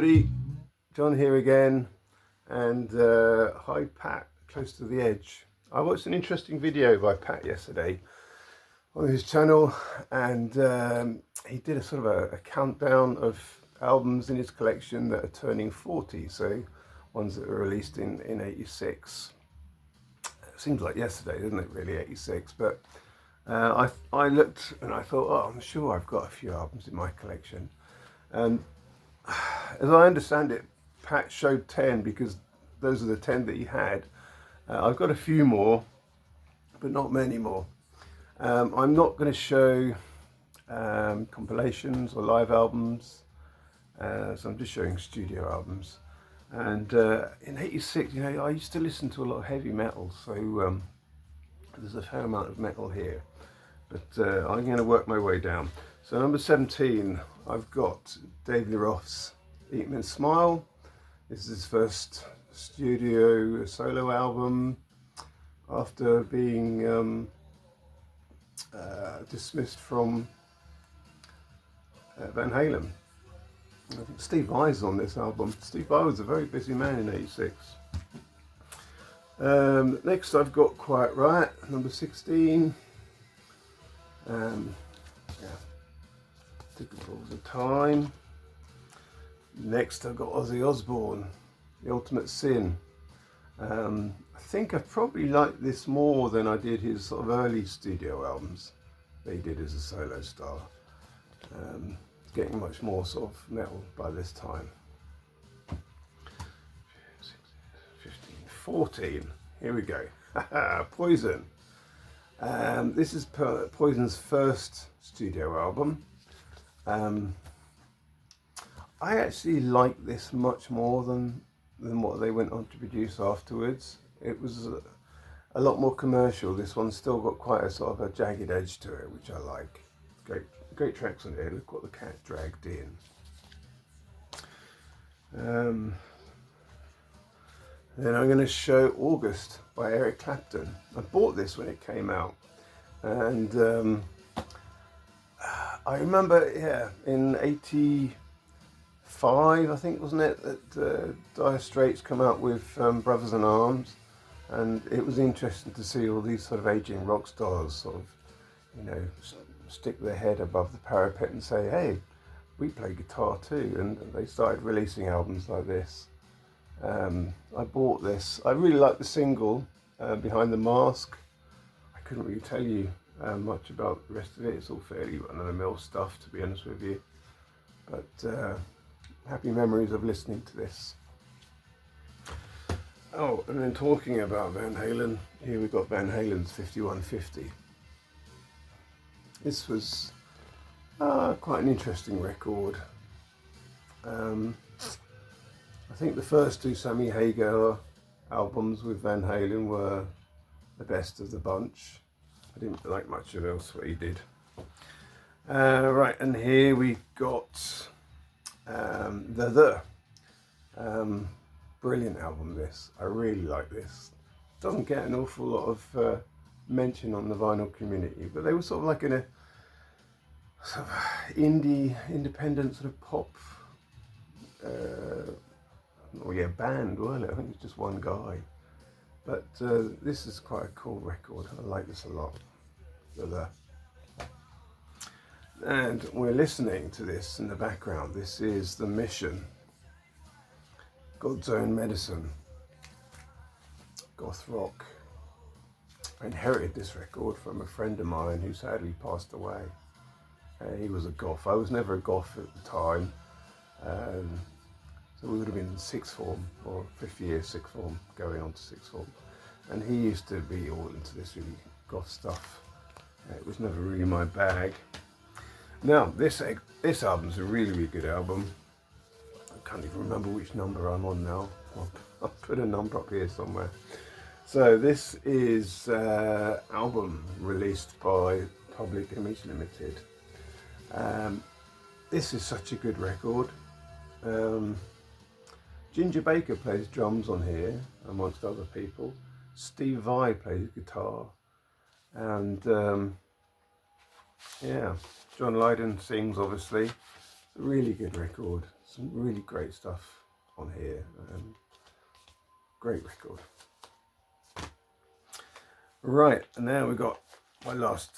everybody, John here again, and hi Pat, close to the edge. I watched an interesting video by Pat yesterday on his channel, and he did a sort of a countdown of albums in his collection that are turning 40, so ones that were released in 86. It seems like yesterday, doesn't it, really, 86, but I looked and I thought, oh, I'm sure I've got a few albums in my collection. And as I understand it, Pat showed 10 because those are the 10 that he had. I've got a few more, but not many more. I'm not going to show compilations or live albums, so I'm just showing studio albums. And in 86, you know, I used to listen to a lot of heavy metal, so there's a fair amount of metal here. But I'm going to work my way down. So number 17, I've got Dave Lee Roth's Eat 'Em and Smile. This is his first studio solo album after being dismissed from Van Halen. I think Steve Vai's on this album. Steve Vai was a very busy man in 86. Next I've got Quiet Riot, number 16. Typical of the time. Next I've got Ozzy Osbourne, The Ultimate Sin. I think I probably liked this more than I did his sort of early studio albums that he did as a solo star. Getting much more sort of metal by this time. 15, 14, here we go. Poison. This is Poison's first studio album. I actually like this much more than what they went on to produce afterwards. It was a lot more commercial. This one's still got quite a sort of a jagged edge to it, which I like. Great tracks on here. Look what the cat dragged in. Then I'm going to show August by Eric Clapton. I bought this when it came out, and I remember, yeah, in 85, I think, wasn't it, that Dire Straits come out with Brothers in Arms, and it was interesting to see all these sort of aging rock stars sort of, you know, stick their head above the parapet and say, hey, we play guitar too, and they started releasing albums like this. I bought this. I really like the single, Behind the Mask. I couldn't really tell you much about the rest of it. It's all fairly run-of-the-mill stuff, to be honest with you. But happy memories of listening to this. Oh, and then talking about Van Halen, here we've got Van Halen's 5150. This was quite an interesting record. I think the first two Sammy Hagar albums with Van Halen were the best of the bunch. I didn't like much of else what he did. Right, and here we've got brilliant album this. I really like this. Doesn't get an awful lot of mention on the vinyl community, but they were sort of like in a sort of independent sort of pop band, weren't it? I think it's just one guy. But this is quite a cool record. I like this a lot. And we're listening to this in the background. This is The Mission, God's Own Medicine, goth rock. I inherited this record from a friend of mine who sadly passed away. He was a goth. I was never a goth at the time. So we would have been in sixth form, or 5th year sixth form, going on to sixth form. And he used to be all into this really goth stuff. It was never really my bag. Now, this album's a really, really good album. I can't even remember which number I'm on now. I'll put a number up here somewhere. So this is album released by Public Image Limited. This is such a good record. Ginger Baker plays drums on here, amongst other people. Steve Vai plays guitar. And yeah, John Lydon sings, obviously. It's a really good record. Some really great stuff on here. Great record. Right, and now we've got my last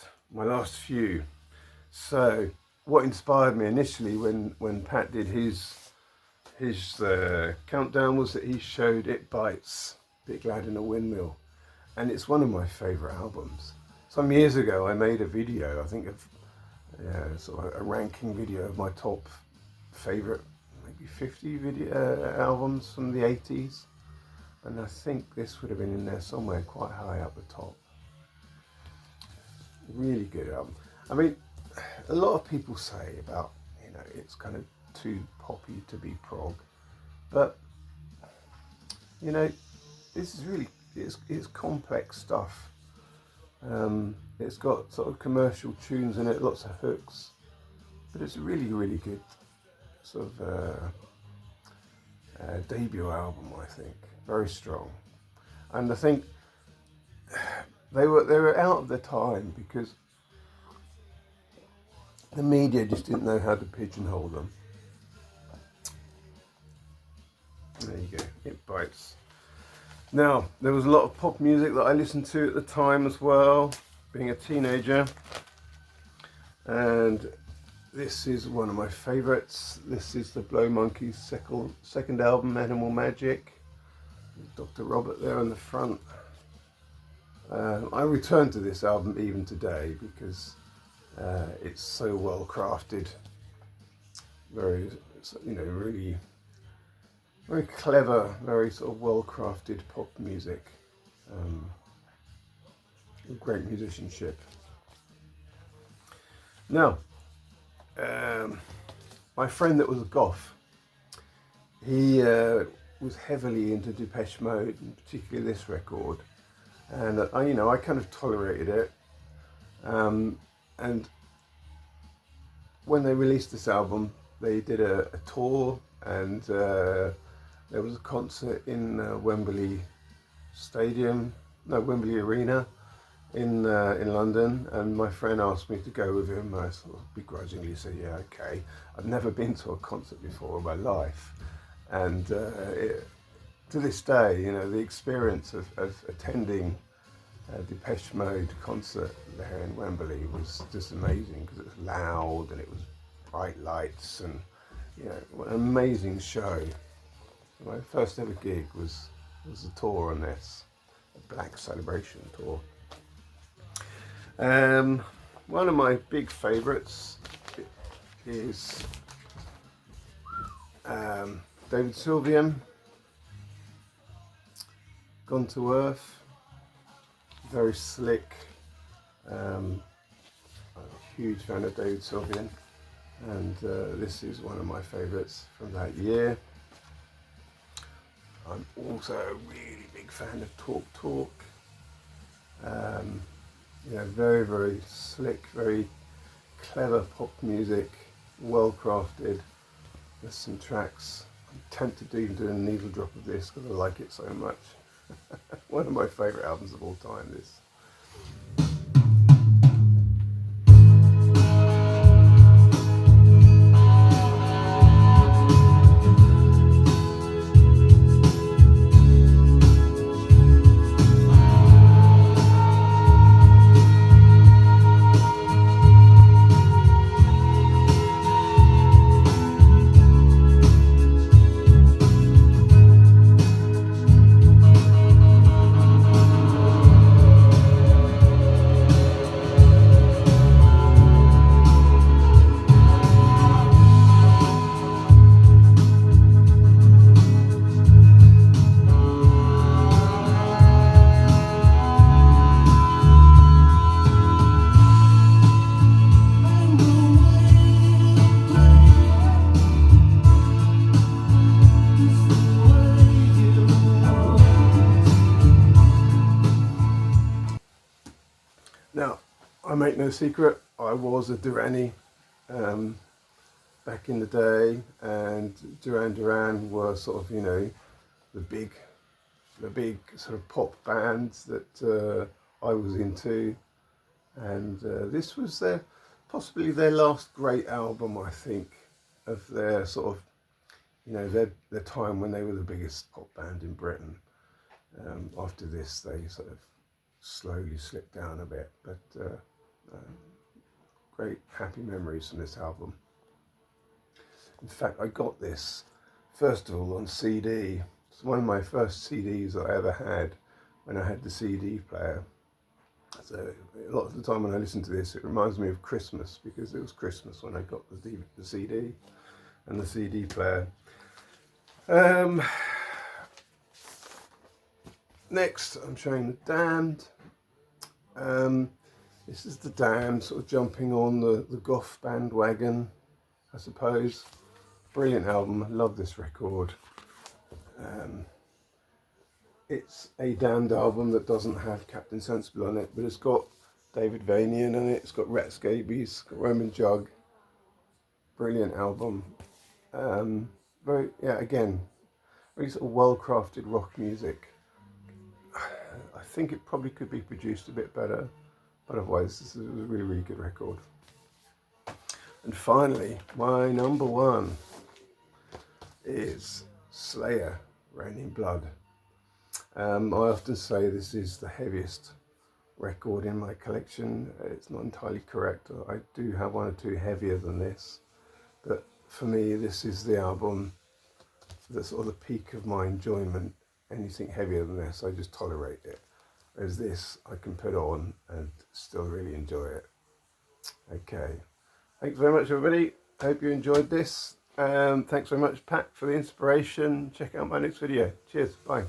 few. So what inspired me initially when Pat did his countdown was that he showed It Bites, Big Lad in a Windmill, and it's one of my favourite albums. Some years ago I made a video, I think of sort of a ranking video of my top favourite maybe 50 video albums from the 80s. And I think this would have been in there somewhere quite high up the top. Really good album. I mean, a lot of people say about, it's kind of too poppy to be prog. But, this is really, it's complex stuff. It's got sort of commercial tunes in it, lots of hooks. But it's a really, really good sort of debut album, I think. Very strong, and I think they were out of their time because the media just didn't know how to pigeonhole them. There you go, It Bites. Now, there was a lot of pop music that I listened to at the time as well, being a teenager, and this is one of my favourites. This is the Blow Monkeys' second album, Animal Magic. Dr. Robert there on the front. I return to this album even today because it's so well crafted, very, really very clever, very sort of well crafted pop music, great musicianship. Now, my friend that was a goth, he was heavily into Dupesh Mode, and particularly this record, and I kind of tolerated it. And when they released this album, they did a tour, and there was a concert in Wembley Arena in London, and my friend asked me to go with him. I sort of begrudgingly said, yeah, okay. I've never been to a concert before in my life. And to this day, the experience of attending a Dupesh Mode concert there in Wembley was just amazing because it was loud and it was bright lights and, what an amazing show. My first ever gig was a tour on this, a Black Celebration tour. One of my big favourites is David Sylvian, Gone to Earth, very slick. I'm a huge fan of David Sylvian, and this is one of my favourites from that year. I'm also a really big fan of Talk Talk. Very, very slick, very clever pop music, well crafted. There's some tracks. I'm tempted to even do a needle drop of this because I like it so much. One of my favourite albums of all time, this. Now, I make no secret, I was a Duranie back in the day, and Duran Duran were sort of, the big sort of pop bands that I was into, and this was possibly their last great album, I think, of their sort of you know, their time when they were the biggest pop band in Britain. After this, they sort of slowly slipped down a bit, but great happy memories from this album. In fact, I got this first of all on CD. It's one of my first CDs that I ever had when I had the CD player. So a lot of the time when I listen to this, it reminds me of Christmas, because it was Christmas when I got the CD and the CD player. Next, I'm showing The Damned. This is The Damned sort of jumping on the goth bandwagon, I suppose. Brilliant album, I love this record. It's a Damned album that doesn't have Captain Sensible on it, but it's got David Vanian on it, it's got Rat Scabies, it's got Roman Jug. Brilliant album. Very, yeah, again, very sort of well-crafted rock music. I think it probably could be produced a bit better, but otherwise this is a really, really good record. And finally, my number one is Slayer, Raining Blood. I often say this is the heaviest record in my collection. It's not entirely correct. I do have one or two heavier than this, but for me this is the album that's sort of the peak of my enjoyment. Anything heavier than this, I just tolerate it. Whereas this, I can put on and still really enjoy it. Okay, thanks very much everybody. I hope you enjoyed this. Thanks very much Pat for the inspiration. Check out my next video. Cheers, bye.